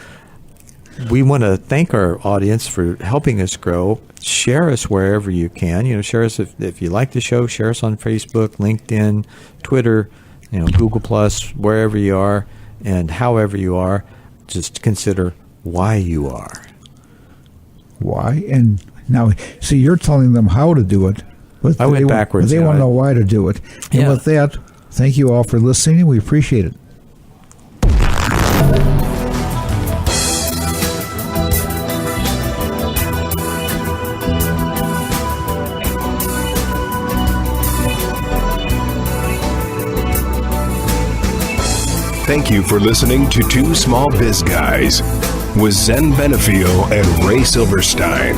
we want to thank our audience for helping us grow. Share us wherever you can. You know, share us if you like the show. Share us on Facebook, LinkedIn, Twitter, you know, Google Plus, wherever you are, and however you are. Just consider why you are. Why? And now, see, you're telling them how to do it. But I went backwards. But they want to know why to do it. And Yeah. with that, thank you all for listening. We appreciate it. Thank you for listening to Two Small Biz Guys with Zen Benefiel and Ray Silverstein.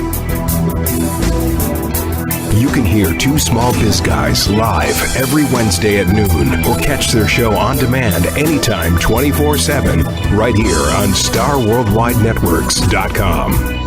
You can hear Two Small Biz Guys live every Wednesday at noon or catch their show on demand anytime 24/7 right here on StarWorldWideNetworks.com.